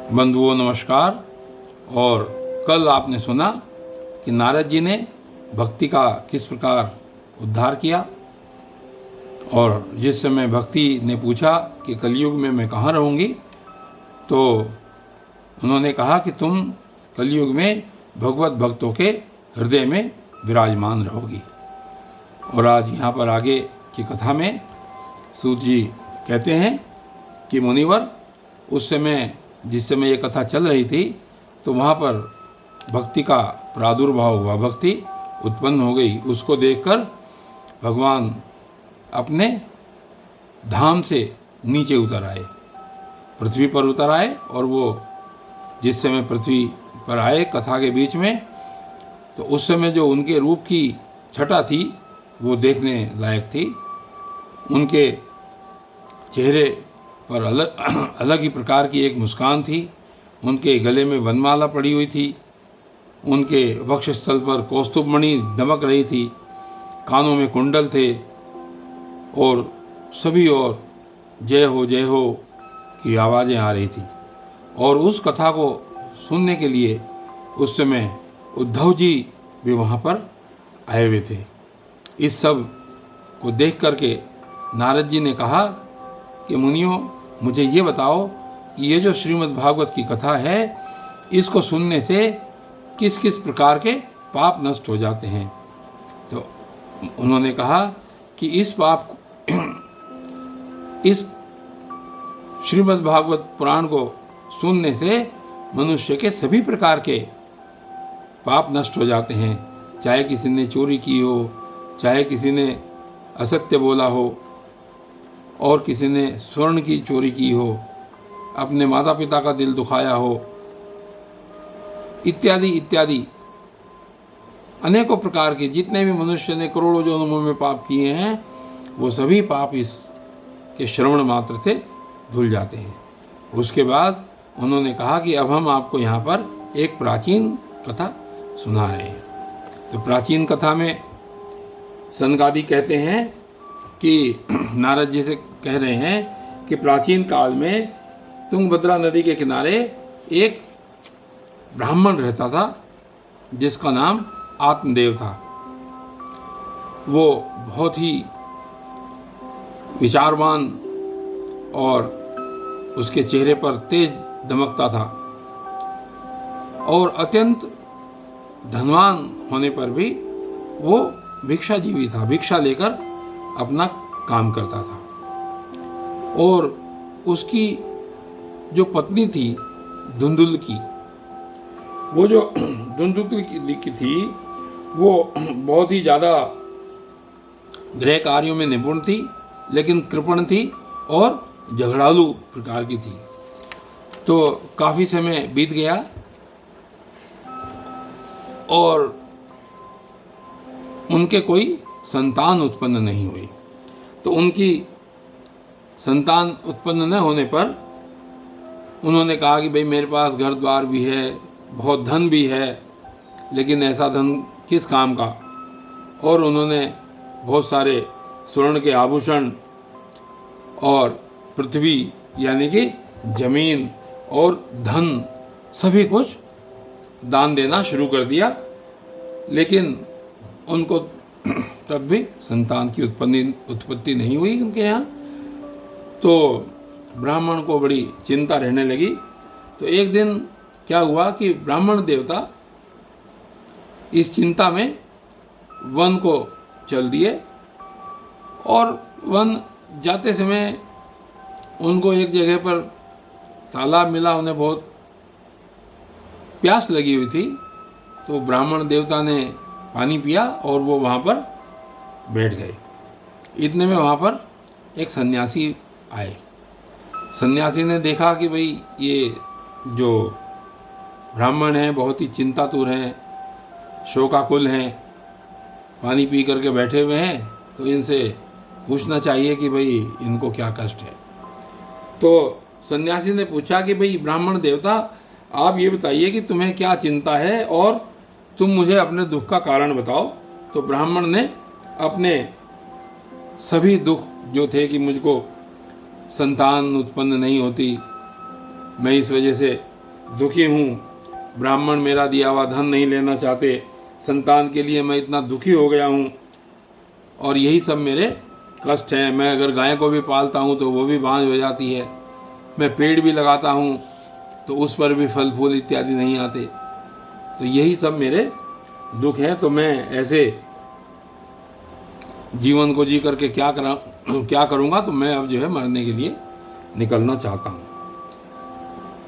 बंधुओं नमस्कार। और कल आपने सुना कि नारद जी ने भक्ति का किस प्रकार उद्धार किया, और जिस समय भक्ति ने पूछा कि कलयुग में मैं कहाँ रहूँगी, तो उन्होंने कहा कि तुम कलयुग में भगवत भक्तों के हृदय में विराजमान रहोगी। और आज यहाँ पर आगे की कथा में सूत जी कहते हैं कि मुनिवर, उस समय जिस समय ये कथा चल रही थी तो वहाँ पर भक्ति का प्रादुर्भाव हुआ, भक्ति उत्पन्न हो गई। उसको देखकर भगवान अपने धाम से नीचे उतर आए, पृथ्वी पर उतर आए। और वो जिस समय पृथ्वी पर आए कथा के बीच में, तो उस समय जो उनके रूप की छटा थी वो देखने लायक थी। उनके चेहरे पर अलग ही प्रकार की एक मुस्कान थी। उनके गले में वनमाला पड़ी हुई थी, उनके वक्षस्थल पर कौस्तुभमणि दमक रही थी, कानों में कुंडल थे, और सभी ओर जय हो की आवाज़ें आ रही थी। और उस कथा को सुनने के लिए उस समय उद्धव जी भी वहाँ पर आए हुए थे। इस सब को देख करके नारद जी ने कहा कि मुनियों, मुझे ये बताओ कि ये जो श्रीमद् भागवत की कथा है, इसको सुनने से किस किस प्रकार के पाप नष्ट हो जाते हैं। तो उन्होंने कहा कि इस श्रीमद् भागवत पुराण को सुनने से मनुष्य के सभी प्रकार के पाप नष्ट हो जाते हैं। चाहे किसी ने चोरी की हो, चाहे किसी ने असत्य बोला हो, और किसी ने स्वर्ण की चोरी की हो, अपने माता पिता का दिल दुखाया हो, इत्यादि इत्यादि अनेकों प्रकार के जितने भी मनुष्य ने करोड़ों जन्मों में पाप किए हैं, वो सभी पाप इसके श्रवण मात्र से धुल जाते हैं। उसके बाद उन्होंने कहा कि अब हम आपको यहाँ पर एक प्राचीन कथा सुना रहे हैं। तो प्राचीन कथा में सनकादि कहते हैं कि नारद जी से कह रहे हैं कि प्राचीन काल में तुंगभद्रा नदी के किनारे एक ब्राह्मण रहता था, जिसका नाम आत्मदेव था। वो बहुत ही विचारवान और उसके चेहरे पर तेज दमकता था, और अत्यंत धनवान होने पर भी वो भिक्षाजीवी था, भिक्षा लेकर अपना काम करता था। और उसकी जो पत्नी थी धुंधुल की, वो जो धुंधुल की थी, वो बहुत ही ज़्यादा गृह कार्यों में निपुण थी, लेकिन कृपण थी और झगड़ालू प्रकार की थी। तो काफ़ी समय बीत गया और उनके कोई संतान उत्पन्न नहीं हुई। तो उनकी संतान उत्पन्न न होने पर उन्होंने कहा कि भाई, मेरे पास घर द्वार भी है, बहुत धन भी है, लेकिन ऐसा धन किस काम का। और उन्होंने बहुत सारे स्वर्ण के आभूषण और पृथ्वी यानी कि जमीन और धन सभी कुछ दान देना शुरू कर दिया, लेकिन उनको तब भी संतान की उत्पत्ति नहीं हुई उनके यहाँ। तो ब्राह्मण को बड़ी चिंता रहने लगी। तो एक दिन क्या हुआ कि ब्राह्मण देवता इस चिंता में वन को चल दिए, और वन जाते समय उनको एक जगह पर तालाब मिला। उन्हें बहुत प्यास लगी हुई थी, तो ब्राह्मण देवता ने पानी पिया और वो वहाँ पर बैठ गए। इतने में वहाँ पर एक सन्यासी आए। सन्यासी ने देखा कि भाई, ये जो ब्राह्मण हैं बहुत ही चिंतातुर हैं, शोकाकुल हैं, पानी पी करके बैठे हुए हैं, तो इनसे पूछना चाहिए कि भाई इनको क्या कष्ट है। तो सन्यासी ने पूछा कि भाई ब्राह्मण देवता, आप ये बताइए कि तुम्हें क्या चिंता है और तुम मुझे अपने दुख का कारण बताओ। तो ब्राह्मण ने अपने सभी दुख जो थे कि मुझको संतान उत्पन्न नहीं होती, मैं इस वजह से दुखी हूँ, ब्राह्मण मेरा दिया हुआ धन नहीं लेना चाहते, संतान के लिए मैं इतना दुखी हो गया हूँ, और यही सब मेरे कष्ट हैं। मैं अगर गाय को भी पालता हूँ तो वो भी बांझ हो जाती है, मैं पेड़ भी लगाता हूँ तो उस पर भी फल फूल इत्यादि नहीं आते, तो यही सब मेरे दुख हैं। तो मैं ऐसे जीवन को जी करके क्या करूँगा, तो मैं अब जो है मरने के लिए निकलना चाहता हूँ।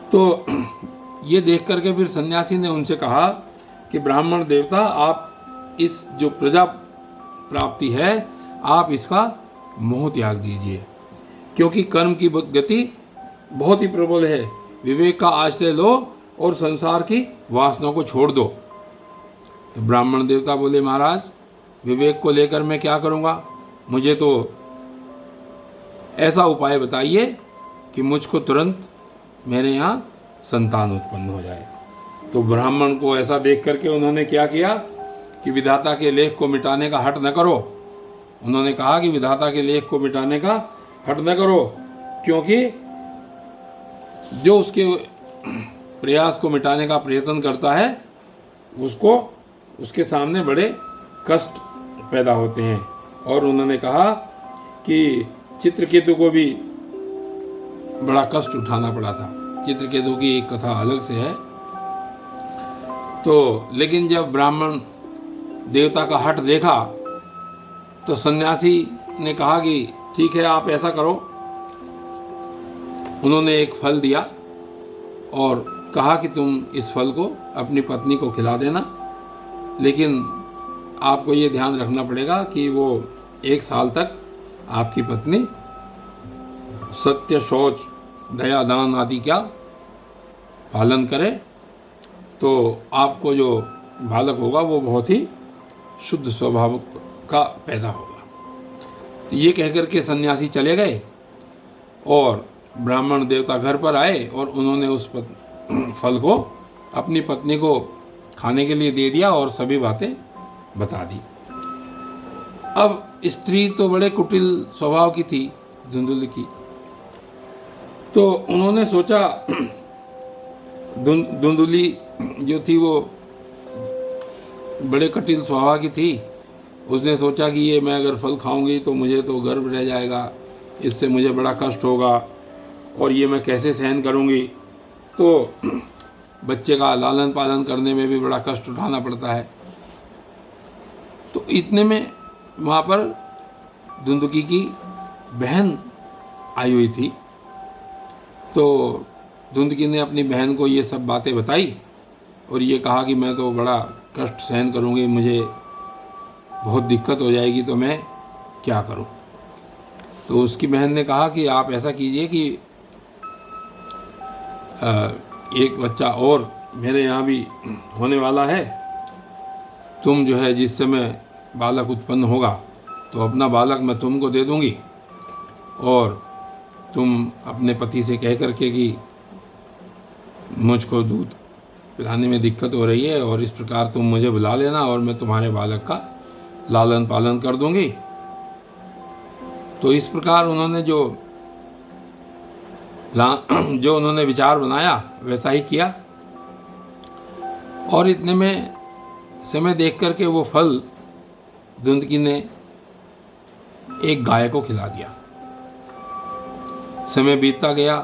तो ये देख करके फिर सन्यासी ने उनसे कहा कि ब्राह्मण देवता, आप इस जो प्रजा प्राप्ति है, आप इसका मोह त्याग दीजिए, क्योंकि कर्म की गति बहुत ही प्रबल है। विवेक का आश्रय लो और संसार की वासना को छोड़ दो। तो ब्राह्मण देवता बोले, महाराज विवेक को लेकर मैं क्या करूँगा, मुझे तो ऐसा उपाय बताइए कि मुझको तुरंत मेरे यहाँ संतान उत्पन्न हो जाए। तो ब्राह्मण को ऐसा देख करके उन्होंने क्या किया कि विधाता के लेख को मिटाने का हठ न करो। उन्होंने कहा कि विधाता के लेख को मिटाने का हठ न करो, क्योंकि जो उसके प्रयास को मिटाने का प्रयत्न करता है उसको उसके सामने बड़े कष्ट पैदा होते हैं। और उन्होंने कहा कि चित्रकेतु को भी बड़ा कष्ट उठाना पड़ा था। चित्रकेतु की एक कथा अलग से है। तो लेकिन जब ब्राह्मण देवता का हठ देखा तो सन्यासी ने कहा कि ठीक है, आप ऐसा करो। उन्होंने एक फल दिया और कहा कि तुम इस फल को अपनी पत्नी को खिला देना, लेकिन आपको ये ध्यान रखना पड़ेगा कि वो 1 साल तक आपकी पत्नी सत्य, शौच, दया, दान आदि का पालन करे, तो आपको जो बालक होगा वो बहुत ही शुद्ध स्वभाव का पैदा होगा। तो ये कहकर के सन्यासी चले गए और ब्राह्मण देवता घर पर आए और उन्होंने उस फल को अपनी पत्नी को खाने के लिए दे दिया और सभी बातें बता दी। अब स्त्री तो बड़े कुटिल स्वभाव की थी, धुंधुल की, तो उन्होंने सोचा, धुंधुली जो थी वो बड़े कटिल स्वभाव की थी। उसने सोचा कि ये मैं अगर फल खाऊंगी तो मुझे तो गर्भ रह जाएगा, इससे मुझे बड़ा कष्ट होगा और ये मैं कैसे सहन करूंगी। तो बच्चे का लालन पालन करने में भी बड़ा कष्ट उठाना पड़ता है। तो इतने में वहाँ पर धुंधुकी की बहन आई हुई थी। तो धुंधुकी ने अपनी बहन को ये सब बातें बताई और ये कहा कि मैं तो बड़ा कष्ट सहन करूँगी, मुझे बहुत दिक्कत हो जाएगी, तो मैं क्या करूँ। तो उसकी बहन ने कहा कि आप ऐसा कीजिए कि एक बच्चा और मेरे यहाँ भी होने वाला है, तुम जो है जिस समय बालक उत्पन्न होगा तो अपना बालक मैं तुमको दे दूँगी और तुम अपने पति से कह करके कि मुझको दूध पिलाने में दिक्कत हो रही है और इस प्रकार तुम मुझे बुला लेना और मैं तुम्हारे बालक का लालन पालन कर दूँगी। तो इस प्रकार उन्होंने जो उन्होंने विचार बनाया वैसा ही किया और इतने में समय देख करके वो फल धुंधुकी ने एक गाय को खिला दिया। समय बीतता गया।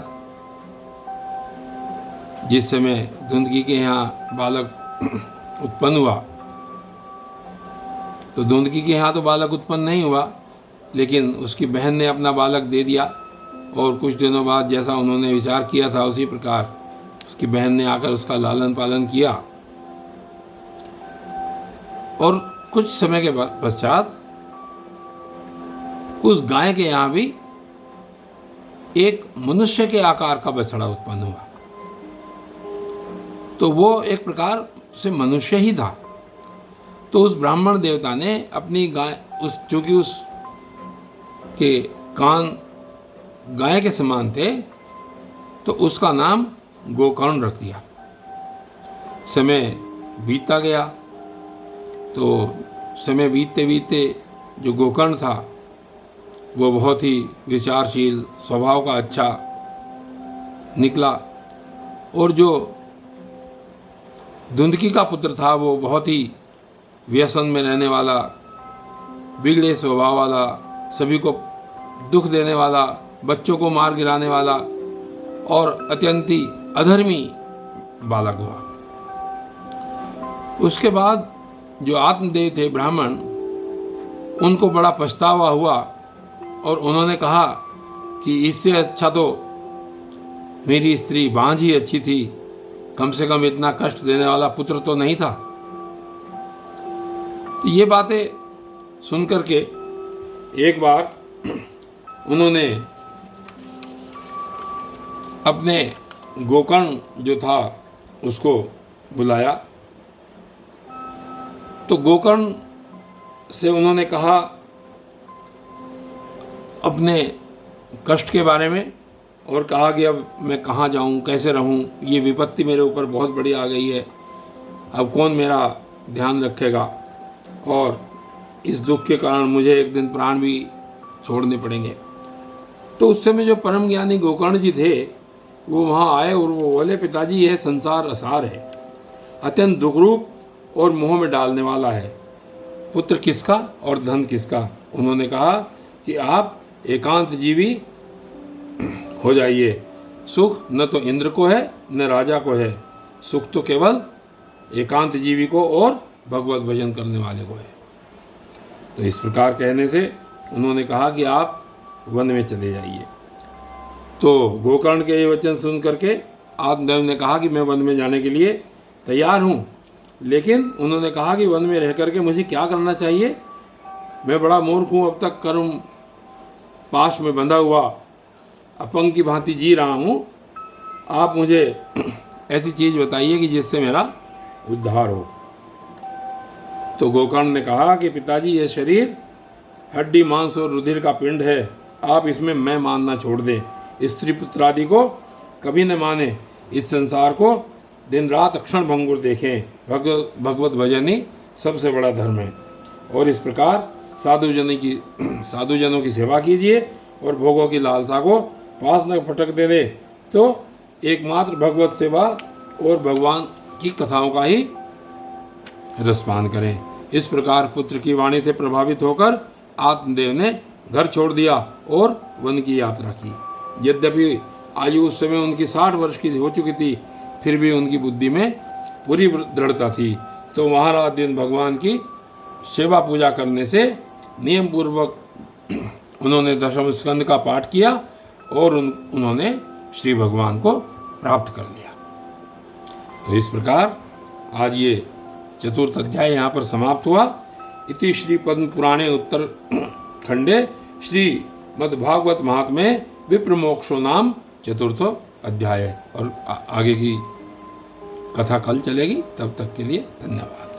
जिस समय धुंधुकी के यहाँ बालक उत्पन्न हुआ तो धुंधुकी के यहाँ तो बालक उत्पन्न नहीं हुआ, लेकिन उसकी बहन ने अपना बालक दे दिया और कुछ दिनों बाद जैसा उन्होंने विचार किया था उसी प्रकार उसकी बहन ने आकर उसका लालन पालन किया। और कुछ समय के पश्चात उस गाय के यहाँ भी एक मनुष्य के आकार का बछड़ा उत्पन्न हुआ। तो वो एक प्रकार से मनुष्य ही था। तो उस ब्राह्मण देवता ने अपनी गाय, चूंकि उस के कान गाय के समान थे, तो उसका नाम गोकर्ण रख दिया। समय बीतता गया तो समय बीतते बीतते जो गोकर्ण था वो बहुत ही विचारशील, स्वभाव का अच्छा निकला और जो धुंधकी का पुत्र था। वो बहुत ही व्यसन में रहने वाला, बिगड़े स्वभाव वाला, सभी को दुख देने वाला, बच्चों को मार गिराने वाला और अत्यंत ही अधर्मी बालक हुआ। उसके बाद जो आत्मदेव थे ब्राह्मण, उनको बड़ा पछतावा हुआ और उन्होंने कहा कि इससे अच्छा तो मेरी स्त्री बांझ ही अच्छी थी, कम से कम इतना कष्ट देने वाला पुत्र तो नहीं था। तो ये बातें सुनकर के एक बार उन्होंने अपने गोकर्ण जो था उसको बुलाया। तो गोकर्ण से उन्होंने कहा अपने कष्ट के बारे में और कहा कि अब मैं कहाँ जाऊँ, कैसे रहूँ, ये विपत्ति मेरे ऊपर बहुत बड़ी आ गई है, अब कौन मेरा ध्यान रखेगा और इस दुख के कारण मुझे एक दिन प्राण भी छोड़ने पड़ेंगे। तो उस समय जो परम ज्ञानी गोकर्ण जी थे वो वहाँ आए और वो बोले, पिताजी यह संसार असार है, अत्यंत दुखरूप और मोह में डालने वाला है, पुत्र किसका और धन किसका। उन्होंने कहा कि आप एकांत जीवी हो जाइए, सुख न तो इंद्र को है न राजा को है, सुख तो केवल एकांत जीवी को और भगवत भजन करने वाले को है। तो इस प्रकार कहने से उन्होंने कहा कि आप वन में चले जाइए। तो गोकर्ण के ये वचन सुन करके आत्मदेव ने कहा कि मैं वन में जाने के लिए तैयार हूँ, लेकिन उन्होंने कहा कि वन में रह करके मुझे क्या करना चाहिए, मैं बड़ा मूर्ख हूँ, अब तक कर्म पाश में बंधा हुआ अपंग की भांति जी रहा हूँ, आप मुझे ऐसी चीज़ बताइए कि जिससे मेरा उद्धार हो। तो गोकर्ण ने कहा कि पिताजी यह शरीर हड्डी मांस और रुधिर का पिंड है, आप इसमें मैं मानना छोड़ दें, स्त्री पुत्र आदि को कभी न माने, इस संसार को दिन रात अक्षण भंगुर देखें, भगवत भजन ही सबसे बड़ा धर्म है। और इस प्रकार साधुजनों की सेवा कीजिए और भोगों की लालसा को पास न फटक दे तो एकमात्र भगवत सेवा और भगवान की कथाओं का ही रसपान करें। इस प्रकार पुत्र की वाणी से प्रभावित होकर आत्मदेव ने घर छोड़ दिया और वन की यात्रा की। यद्यपि आयु उस समय उनकी 60 वर्ष की हो चुकी थी, फिर भी उनकी बुद्धि में पूरी दृढ़ता थी। तो वहाँ रात दिन भगवान की सेवा पूजा करने से नियम पूर्वक उन्होंने दशम स्कंद का पाठ किया और उन्होंने श्री भगवान को प्राप्त कर लिया। तो इस प्रकार आज ये चतुर्थ अध्याय यहाँ पर समाप्त हुआ। इति श्री पद्म पुराणे उत्तर खंडे श्री मद्भागवत महात्म्ये विप्रमोक्षो नाम चतुर्थो अध्याय। और आगे की कथा कल चलेगी, तब तक के लिए धन्यवाद।